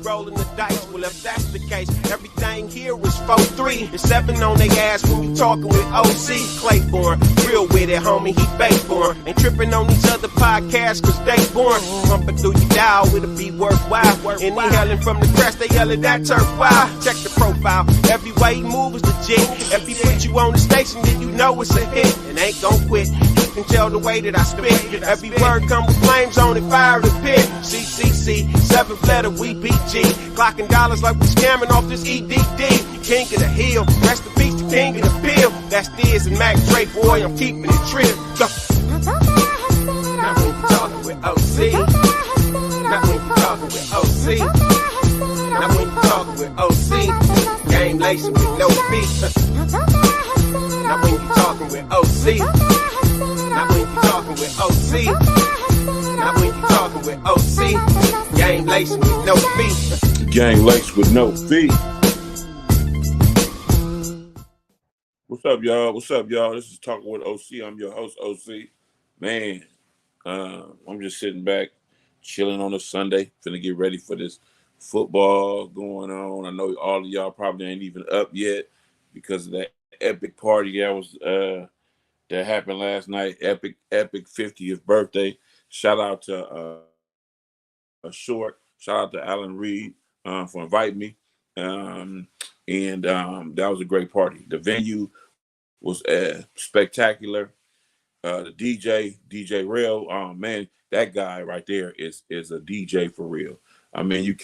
Rolling the dice, well if that's the case, everything here is 4-3 and 7 on they ass when you talking with OC Claiborne. Real with it, homie, he bait for him. Ain't tripping on these other podcasts cause they born. Pumping through your dial, it'll be worthwhile. And he yelling from the crest, they yelling that turf wild. Check the profile, every way he move is legit. If he put you on the station, then you know it's a hit. And ain't gon' quit, you can tell the way that I spit. Every word come with flames on it, fire the pit. CCC, 7th letter, we BG. Clocking dollars like we scamming off this EDD. King of the hill, rest in peace, the king of the pill. That's Diz and Mac Dre, boy, I'm keeping it trill. Go. Now when you talking with OC. Now when you talking with OC. Now when you talking with OC. Game lacing with no feet. Now when you talking with OC. Now when you talking with OC. Now when you talking with OC. Game lacing with no feet. Gang laced with no feet. What's up, y'all? What's up, y'all? This is Talking with OC. I'm your host, OC. Man, I'm just sitting back, chilling on a Sunday, finna get ready for this football going on. I know all of y'all probably ain't even up yet because of that epic party that happened last night. Epic 50th birthday. Shout out to Short. Shout out to Alan Reed for inviting me. That was a great party. The venue was spectacular. The DJ Rail, man, that guy right there is a DJ for real. I mean,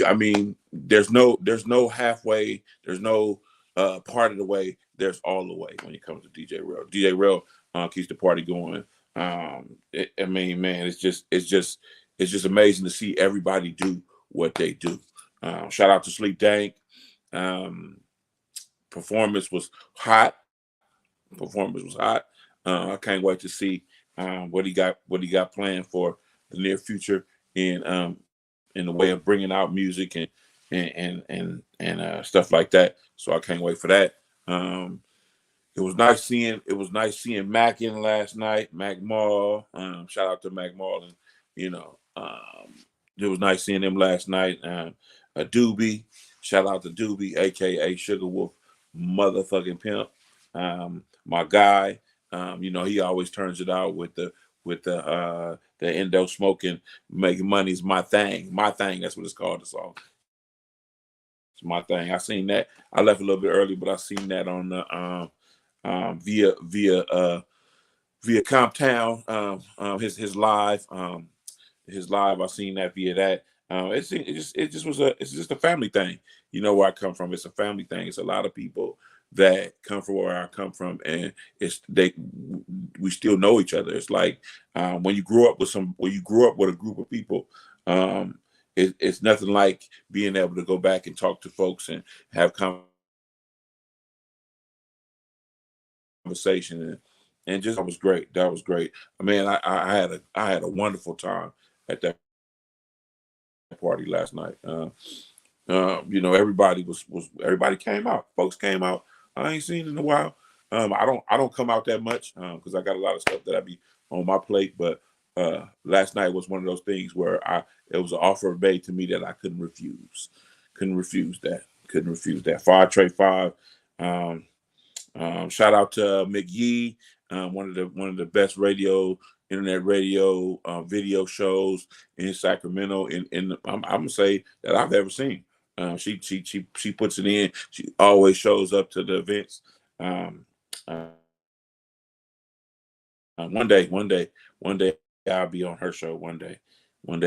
I mean, there's no halfway, there's no part of the way, there's all the way when it comes to DJ Rail. DJ Rail keeps the party going. I mean, man, it's just amazing to see everybody do what they do. Shout out to Sleep Dank. Performance was hot. I can't wait to see what he got planned for the near future in the way of bringing out music and stuff like that. So I can't wait for that. It was nice seeing Mac in last night. Mac Mall. Shout out to Mac Mall, and it was nice seeing him last night. Doobie. Shout out to Doobie, aka Sugar Wolf, motherfucking pimp. My guy. He always turns it out with the endo smoking, making money is my thing. My thing, that's what it's called, the song. It's my thing. I seen that. I left a little bit early, but I seen that on the via Comptown, his live. His live, I seen that via that. It's just a family thing. You know where I come from. It's a family thing. It's a lot of people that come from where I come from, and we still know each other. It's like when you grew up with a group of people, it's nothing like being able to go back and talk to folks and have conversation and just that was great. That was great. I mean, I had a wonderful time at that party last night. Everybody came out. Folks came out. I ain't seen in a while. I don't come out that much because I got a lot of stuff that I be on my plate. But last night was one of those things where it was an offer made to me that I couldn't refuse. Couldn't refuse that. 5 Trey 5. Shout out to McGee, one of the best internet radio video shows in Sacramento. I'm gonna say that I've ever seen. She puts it in. She always shows up to the events. One day I'll be on her show. One day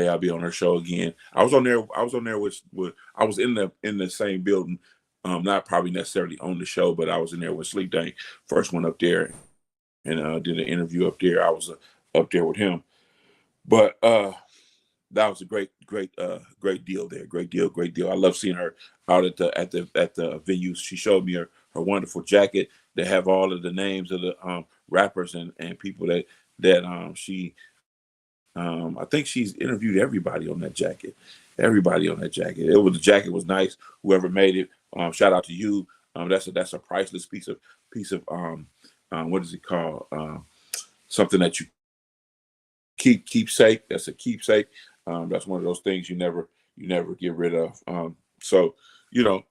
I'll be on her show again. I was on there with I was in the same building. Not probably necessarily on the show, but I was in there with Sleep Dank, first one up there, and did an interview up there. I was up there with him, but that was a great deal there. Great deal. I love seeing her out at the venues. She showed me her wonderful jacket that have all of the names of the rappers and people that she I think she's interviewed everybody on that jacket. The jacket was nice. Whoever made it, shout out to you. That's a priceless piece of what is it called? Something that you keepsake. That's a keepsake. That's one of those things you never get rid of. So you know,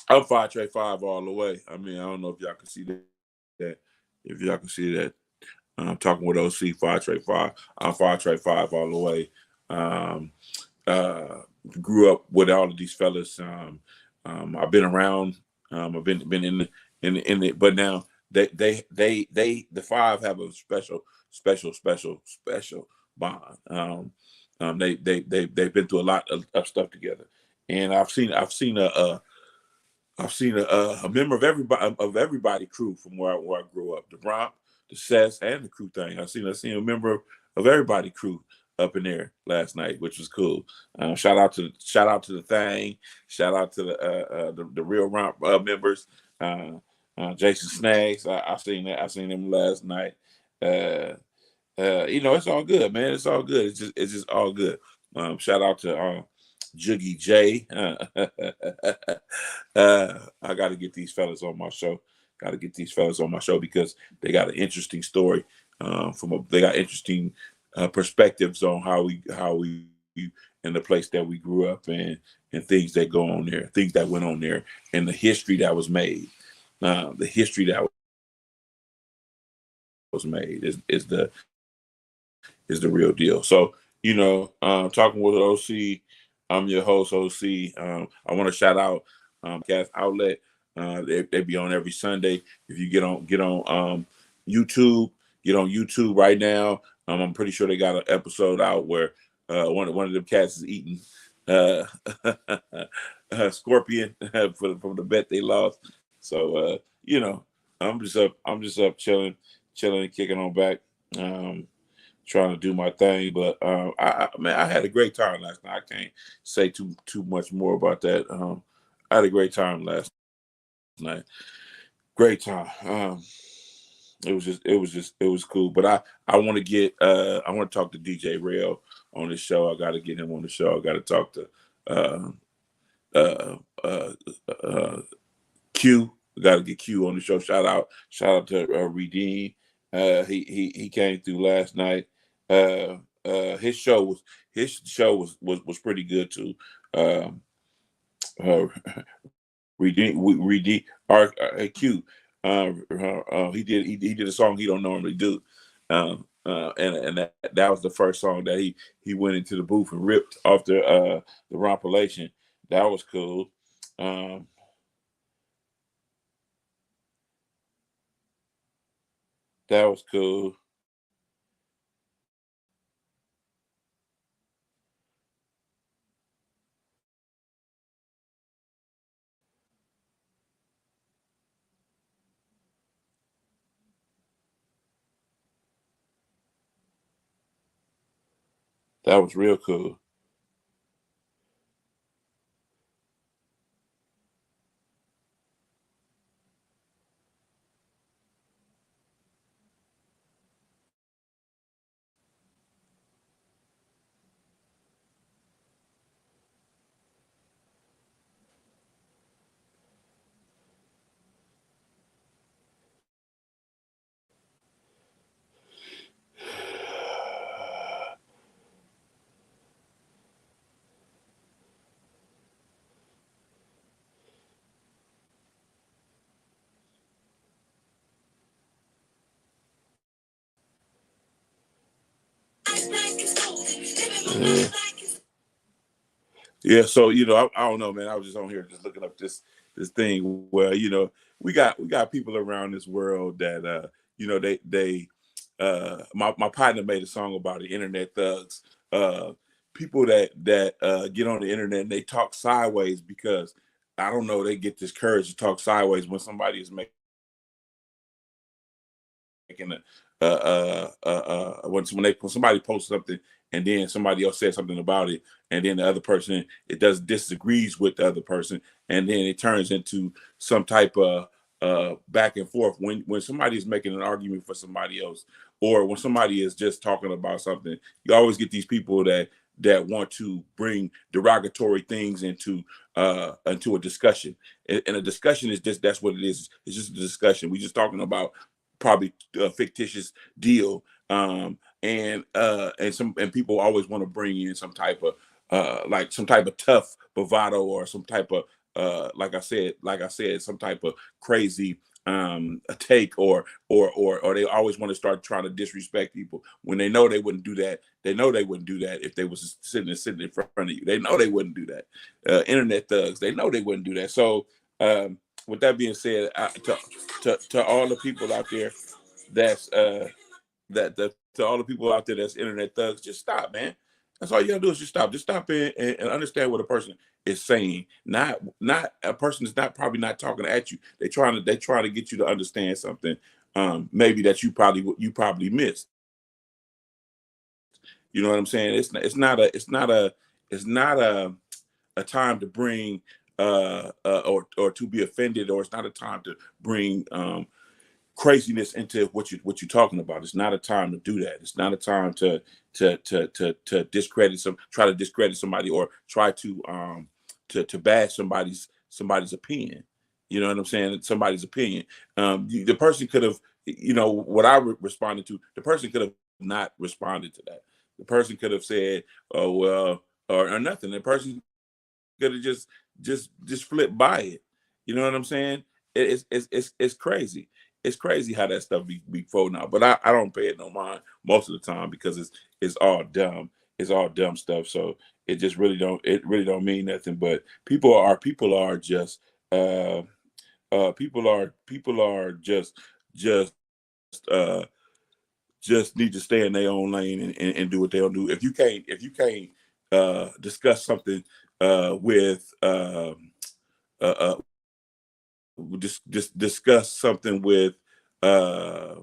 I'm 5 Trey 5 all the way. I mean, I don't know if y'all can see that. If y'all can see that, I'm talking with OC 5 Trey 5. I'm 5 Trey 5 all the way. Um, uh, Grew up with all of these fellas. I've been around. I've been in it, but now the five have a special bond. They've been through a lot of stuff together, and I've seen a member of everybody crew from where I grew up, the Romp, the Sess, and the crew thing. I seen a member of everybody crew up in there last night, which was cool. Shout out to the thing, shout out to the real Romp members, Jason Snags. I seen that. I seen him last night. It's all good, man. It's all good. It's just all good. Shout out to Jiggy J. I got to get these fellas on my show. Got to get these fellas on my show because they got an interesting story. They got interesting perspectives on how we in the place that we grew up in and things that go on there, things that went on there, and the history that was made. The history that was made is the real deal. So, talking with OC, I'm your host, OC. I want to shout out Cast Outlet. They be on every Sunday. If you get on YouTube, get on YouTube right now. I'm pretty sure they got an episode out where one of them cats is eating scorpion from the bet they lost. So I'm just up chilling and kicking on back. Trying to do my thing, but I had a great time last night. I can't say too much more about that. I had a great time last night. Great time. It was cool. But I want to talk to DJ Rail on the show. I got to get him on the show. I got to talk to Q. Got to get Q on the show. Shout out to Redeem. He came through last night. His show was pretty good too. Redeem Q. He did a song he don't normally do. And that was the first song that he went into the booth and ripped off the Rompilation. That was cool. That was cool. That was real cool. Yeah, so I don't know, man. I was just on here just looking up this thing where we got people around this world that they my partner made a song about it, internet thugs, people that get on the internet and they talk sideways because I don't know, they get this courage to talk sideways when somebody is making when somebody posts something and then somebody else says something about it and then the other person disagrees with the other person and then it turns into some type of back and forth when somebody is making an argument for somebody else or when somebody is just talking about something. You always get these people that want to bring derogatory things into a discussion, and a discussion is just, that's what it is. It's just a discussion. We just talking about probably a fictitious deal, and people always want to bring in some type like some type of tough bravado or some type of like I said, some type of crazy a take or they always want to start trying to disrespect people when they know they wouldn't do that. They know they wouldn't do that if they was sitting in front of you. They know they wouldn't do that. Internet thugs, they know they wouldn't do that. So with that being said, to all the people out there that's to all the people out there that's internet thugs, just stop, man. That's all you gotta do is just stop. Just stop and understand what a person is saying. Not a person is not probably not talking at you. They trying to get you to understand something. Maybe that you probably missed. You know what I'm saying? It's not a time to bring or to be offended, or it's not a time to bring craziness into what you're talking about. It's not a time to do that. It's not a time to discredit try to discredit somebody, or try to bash somebody's opinion. You know what I'm saying? Somebody's opinion. The person could have, what I responded to. The person could have not responded to that. The person could have said, "Oh well," or nothing. The person could have just flipped by it. You know what I'm saying? It's crazy. It's crazy how that stuff be folding out. But I don't pay it no mind most of the time because it's all dumb. It's all dumb stuff. So it really don't mean nothing. But people are just uh just need to stay in their own lane and do what they'll do. If you can't discuss something with uh, just discuss something with uh,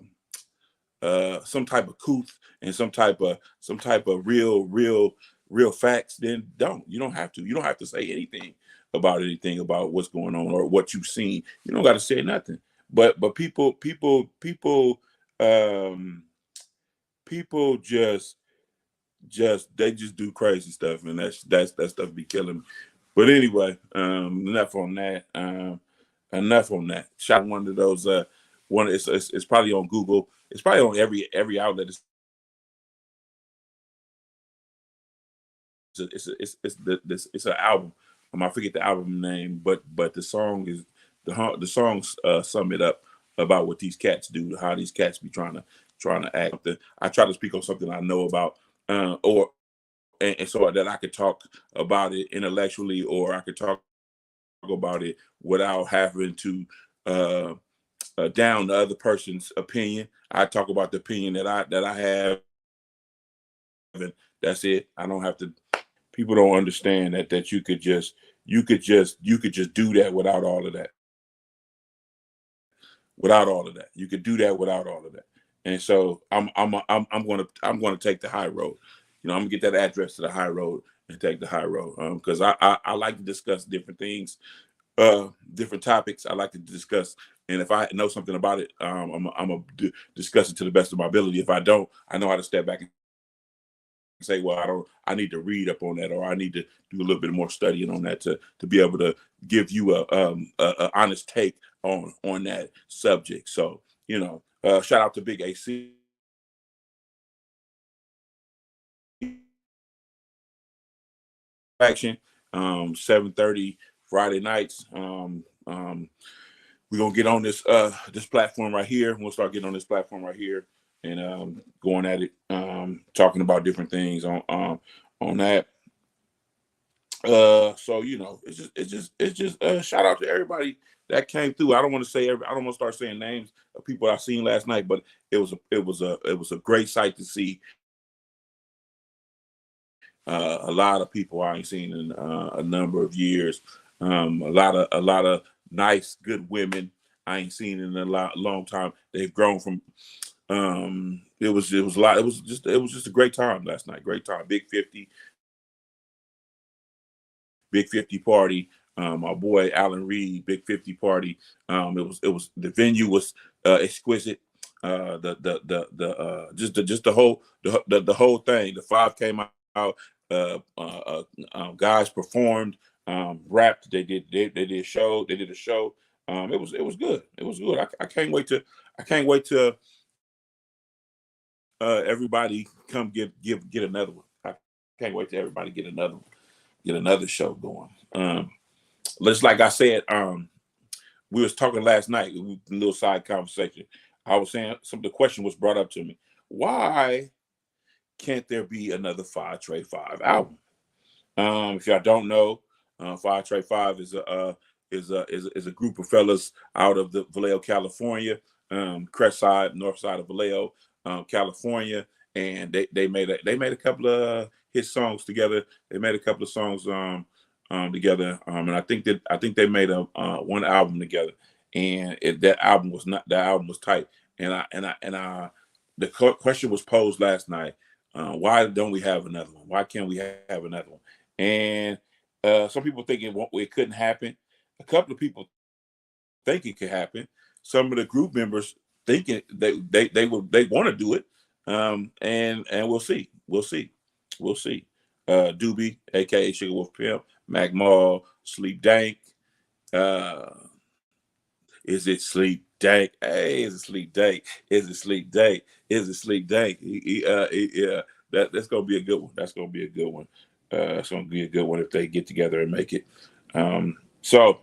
some type of couth and some type of real facts, then you don't have to say anything about what's going on or what you've seen. You don't got to say nothing. But um, people they just do crazy stuff, and that stuff be killing me. But anyway, enough on that. Enough on that. Shot one of those. One. It's probably on Google. It's probably on every outlet. It's an album. I forget the album name, but the song is the songs sum it up about what these cats do, how these cats be trying to act. I try to speak on something I know about, or and so that I could talk about it intellectually, or I could talk about it without having to down the other person's opinion. I talk about the opinion that I have, and that's it. I don't have to. People don't understand that you could just do that without all of that. Without all of that, you could do that without all of that. And so I'm gonna take the high road. I'm gonna get that address to the high road and take the high road because I like to discuss different things, different topics. I like to discuss, and if I know something about it, I'm gonna discuss it to the best of my ability. If I don't, I know how to step back and say, well, I don't. I need to read up on that, or I need to do a little bit more studying on that to be able to give you a honest take on that subject. So shout out to Big AC. Action, 7:30 Friday nights. We're gonna get on this platform right here. We'll start getting on this platform right here and going at it, talking about different things on that. So it's just shout out to everybody that came through. I don't want to say I don't want to start saying names of people I seen last night, but it was a great sight to see a lot of people I ain't seen in a number of years. A lot of nice, good women I ain't seen in a long time. They've grown from. It was a lot. It was just a great time last night. Great time. Big 50 party. My boy Alan Reed, Big 50 party. It was the venue was exquisite. Just the whole thing. The five came out. Guys performed, rapped. They did show. They did a show. It was good. It was good. I can't wait to everybody come get another one. I can't wait to everybody get another one. get another show going. Just like I said, we was talking last night, a little side conversation. I was saying the question was brought up to me. Why can't there be another 5Trey 5 album? If y'all don't know, 5Trey 5 is a group of fellas out of the Vallejo, California, crest side, north side of Vallejo, California, and they made a couple of hit songs together. They made a couple of songs together, and I think they made a one album together, and that album was tight. And the question was posed last night: why don't we have another one? Why can't we have another one? And some people think it couldn't happen. A couple of people think it could happen. Some of the group members think they want to do it. And we'll see. Doobie, aka Sugar Wolf Pimp, Mac Mall, Sleep Dank. Is it Sleep Dank? Hey, is it Sleep Dank? Is it Sleep Dank? Is it Sleep Dank? Yeah, that's gonna be a good one. That's gonna be a good one. It's gonna be a good one if they get together and make it. So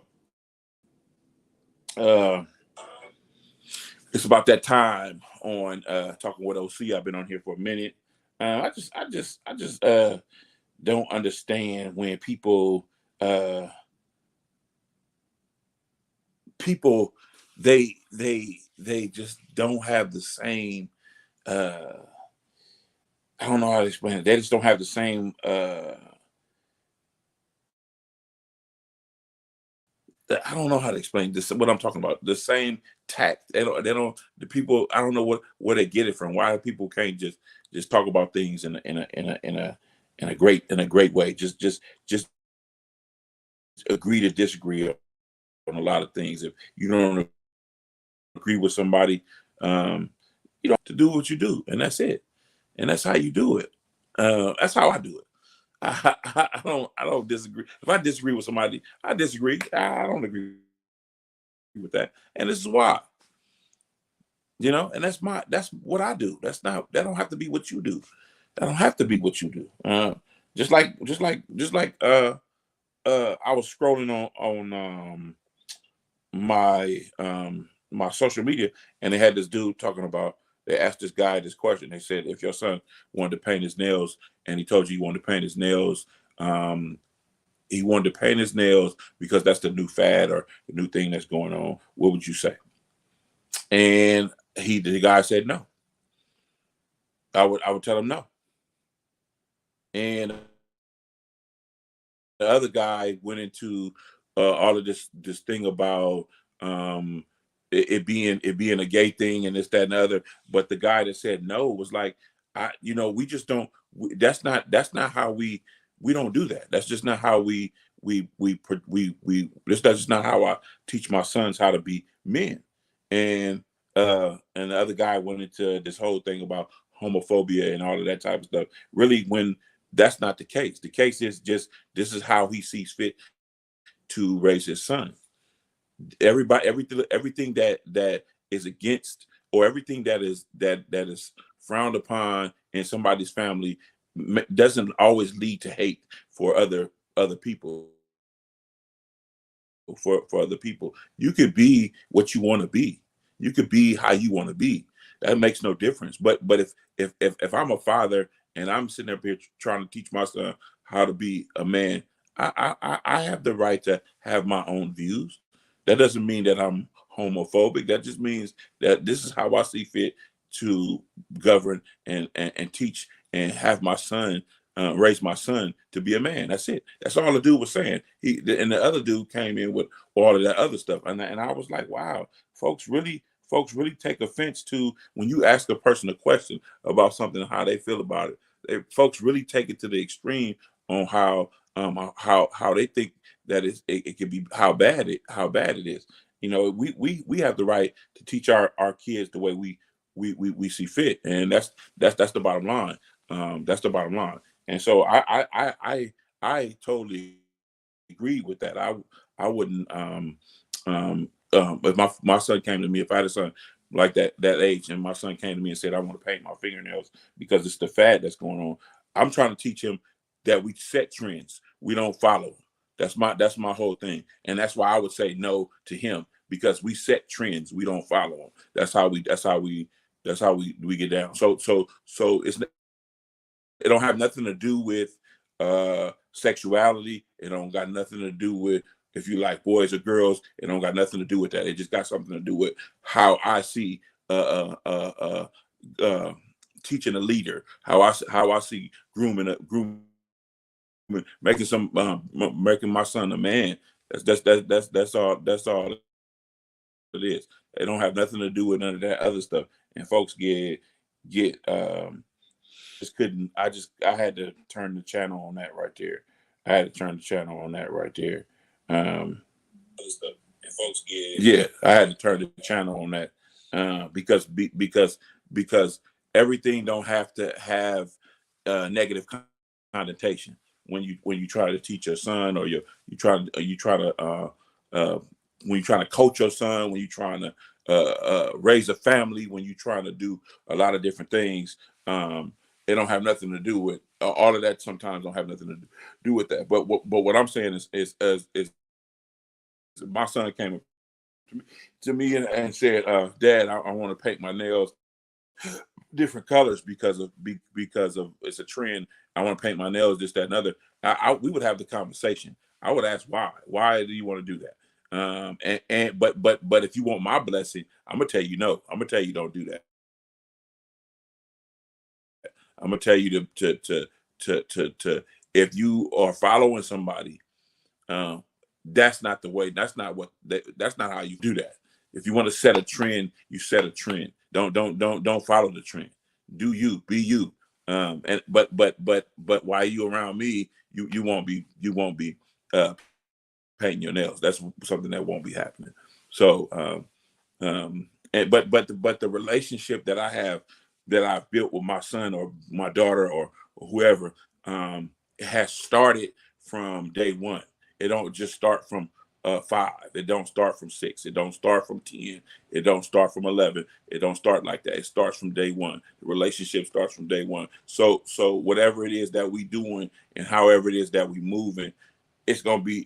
it's about that time on Talking with OC. I've been on here for a minute. I just don't understand when people they just don't have the same. I don't know how to explain it. They just don't have the same. I don't know how to explain this. What I'm talking about, the same tact. They don't. The people. I don't know where they get it from. Why people can't just talk about things in a great way. Just agree to disagree on a lot of things. If you don't agree with somebody, you don't have to do what you do, and that's it. And that's how you do it. That's how I do it. I don't disagree. If I disagree with somebody, I disagree. I don't agree with that, and this is why. And that's what I do. That don't have to be what you do. That don't have to be what you do. Just like I was scrolling on my social media, and they had this dude talking about. They asked this guy this question. They said, if your son wanted to paint his nails, and he told you he wanted to paint his nails, he wanted to paint his nails because that's the new fad or the new thing that's going on, what would you say? And the guy said no. I would tell him no. And the other guy went into all of this thing about it being a gay thing and this, that, and the other. But the guy that said no was like, we just don't. That's not how we don't do that. That's just not how that's just not how I teach my sons how to be men. And the other guy went into this whole thing about homophobia and all of that type of stuff. Really, when that's not the case. The case is just this is how he sees fit to raise his son. Everything that is against, or everything that is frowned upon in somebody's family doesn't always lead to hate for other people. For other people, you could be what you want to be. You could be how you want to be. That makes no difference. But if I'm a father and I'm sitting up here trying to teach my son how to be a man, I have the right to have my own views. That doesn't mean that I'm homophobic. That just means that this is how I see fit to govern and teach and have my son raise my son to be a man. That's it. That's all the dude was saying. And the other dude came in with all of that other stuff, and I was like, wow, folks really take offense to when you ask a person a question about something, how they feel about it. Folks really take it to the extreme on how they think that it can be how bad it is. We have the right to teach our kids the way we see fit, and that's the bottom line. That's the bottom line. And so I totally agree with that. I wouldn't if my son came to me, if I had a son like that age, and my son came to me and said, I want to paint my fingernails because it's the fad that's going on, I'm trying to teach him that we set trends. we don't follow. That's my whole thing, and that's why I would say no to him, because we set trends, we don't follow them. That's how we get down. So it don't have nothing to do with sexuality. It don't got nothing to do with if you like boys or girls. It don't got nothing to do with that. It just got something to do with how I see uh, teaching a leader, how I see grooming, making my son a man. That's all it is. It don't have nothing to do with none of that other stuff. And folks get just couldn't. I had to turn the channel on that right there. I had to turn the channel on that right there. And folks yeah, I had to turn the channel on that because everything don't have to have negative connotation when you try to teach your son, or you try to when you're trying to coach your son, when you're trying to raise a family, when you're trying to do a lot of different things. It don't have nothing to do with all of that. Sometimes don't have nothing to do with that. But what I'm saying is my son came to me and said, "Dad, I want to paint my nails different colors because of it's a trend. I want to paint my nails this, that, and other." We would have the conversation. I would ask why. Why do you want to do that? But if you want my blessing, I'm gonna tell you no. I'm gonna tell you don't do that. I'm gonna tell you to if you are following somebody, that's not the way. That's not how you do that. If you want to set a trend, you set a trend. Don't follow the trend. Do you, be you. And but while you around me, you won't be painting your nails. That's something that won't be happening. So and but the relationship that I have, that I've built with my son or my daughter or whoever, it has started from day one. It don't just start from 5. It don't start from 6. It don't start from 10. It don't start from 11. It don't start like that. It starts from day one. The relationship starts from day one. So whatever it is that we doing and however it is that we moving, it's gonna be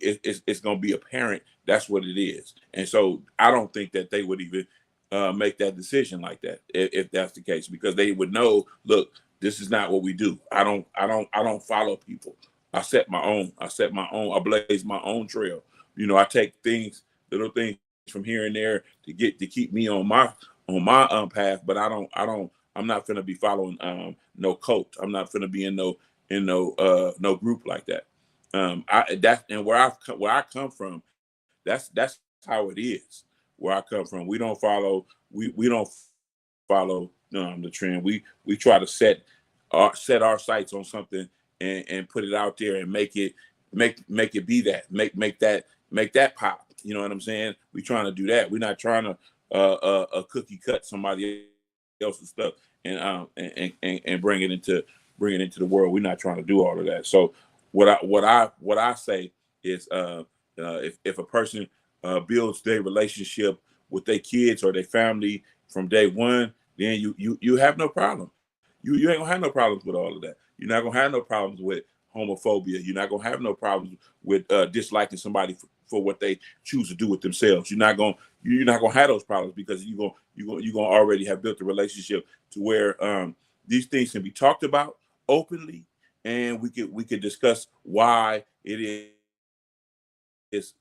apparent that's what it is. And so I don't think that they would even make that decision like that if that's the case, because they would know, look, this is not what we do. I don't follow people. I set my own. I blaze my own trail. I take little things from here and there to keep me on my path. But I'm not gonna be following no cult. I'm not gonna be in no group like that. Where I come from, that's how it is. Where I come from, we don't follow the trend. We try to set our sights on something and put it out there and make it be that, make that pop. You know what I'm saying? We trying to do that. We're not trying to cookie cut somebody else's stuff and bring it into the world. We're not trying to do all of that. So what I say is if a person builds their relationship with their kids or their family from day one, then you have no problem. You ain't gonna have no problems with all of that. You're not gonna have no problems with homophobia. You're not gonna have no problems with disliking somebody for what they choose to do with themselves. You're not gonna have those problems, because you're gonna already have built a relationship to where these things can be talked about openly, and we could discuss why it is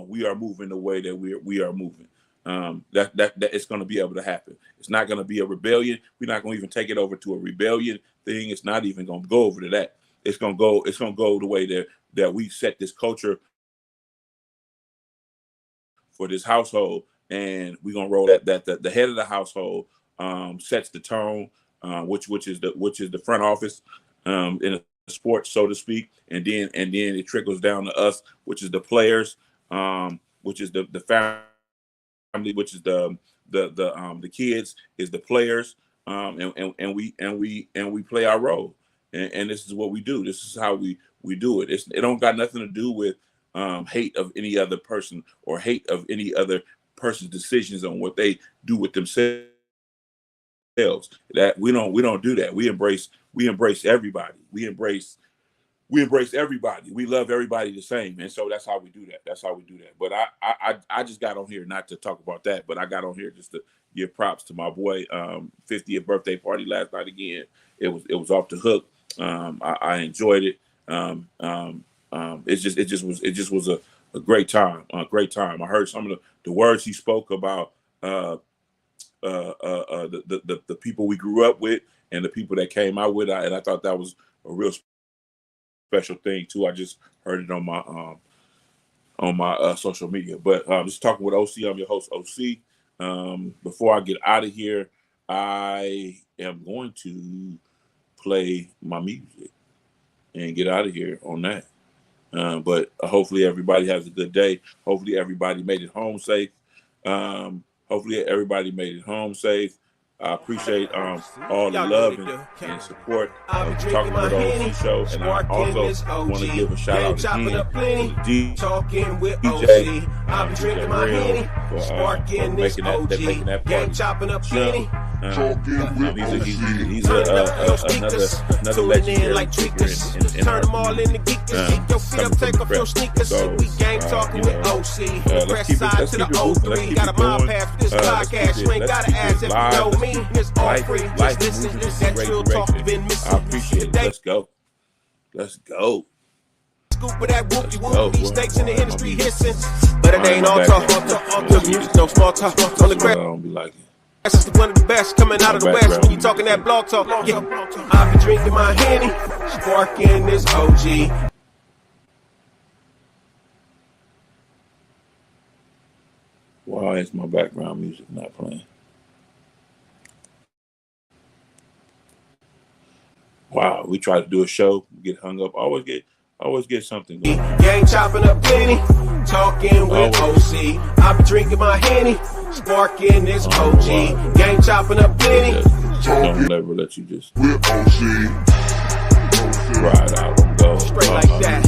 we are moving the way that we are moving. That it's going to be able to happen. It's not going to be a rebellion. We're not going to even take it over to a rebellion thing. It's not even going to go over to that. It's going to go the way that we set this culture for this household, and we're going to roll that the head of the household sets the tone, which is the front office in a sport, so to speak, and then it trickles down to us, which is the players, which is the family, which is the kids, is the players, and we play our role, and this is what we do. This is how we do it. It don't got nothing to do with hate of any other person or hate of any other person's decisions on what they do with themselves. That we don't do that. We embrace everybody. We we embrace everybody. We love everybody the same, and so that's how we do that. But I just got on here not to talk about that, but I got on here just to give props to my boy. 50th birthday party last night again. It was off the hook. I enjoyed it. It just was a great time. I heard some of the words he spoke about the people we grew up with and the people that came out with, and I thought that was a real special thing too. I just heard it on my social media. But just talking with OC, I'm your host OC. Before I get out of here, I am going to play my music and get out of here on that. But hopefully everybody has a good day. Hopefully everybody made it home safe. I appreciate all the love and support of the Talking with OC show. And I also want to give a shout out again to the DJ, I'm drinking my Henny, sparking this OG, gang chopping up plenty. He's another legendary like figure in turn them all into geekers. Kick your feet up, take off your sneakers. We gang talking with OC. Press side to the O3. Got a mind pass for this podcast. You ain't gotta ask if you know me. It's all free. Just listen. That real talk been missing. I appreciate it. Let's go. Scoop with that whoopie. These snakes in the industry hissing. But it ain't all talk. Good music, no small talk. On the ground. I don't be like it. That's just one of the best coming out of the West when you talking that blog talk. Yeah, I be drinking my Henny, sparking this OG. Why is my background music not playing? Wow, we try to do a show, get hung up, always get something going. Gang chopping up plenty, talking with OC. I be drinking my Henny, sparking this OG. Gang chopping up plenty. Don't never let you just ride out and go. Straight like that.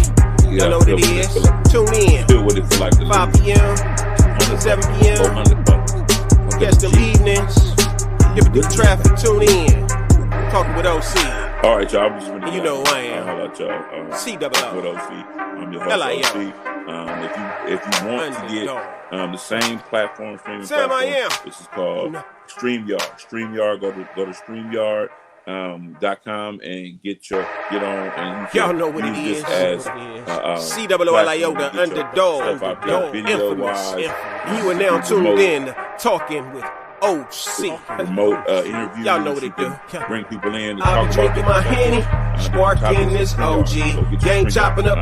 You know what it is. Tune in. Feel what it feel like to 5 p.m. 7 p.m. Catch them evenings. If the traffic, tune in. Talking with OC. All right, y'all. I'm just really, you know who I am. How about y'all? C-double-O. With OC. I'm your host, OC. If you want to get the same platform, streaming Sam, platform, I am. This is called StreamYard. StreamYard. Go to StreamYard.com and get on. And y'all know what it is. As C-double-O-L-I-O, the underdog. Video wise. You are now tuned in, talking with OC. Remote interviews. Y'all know what it do. Bring people in to I'll talk be drinking about my Henny, sparking this OG. Gang chopping up.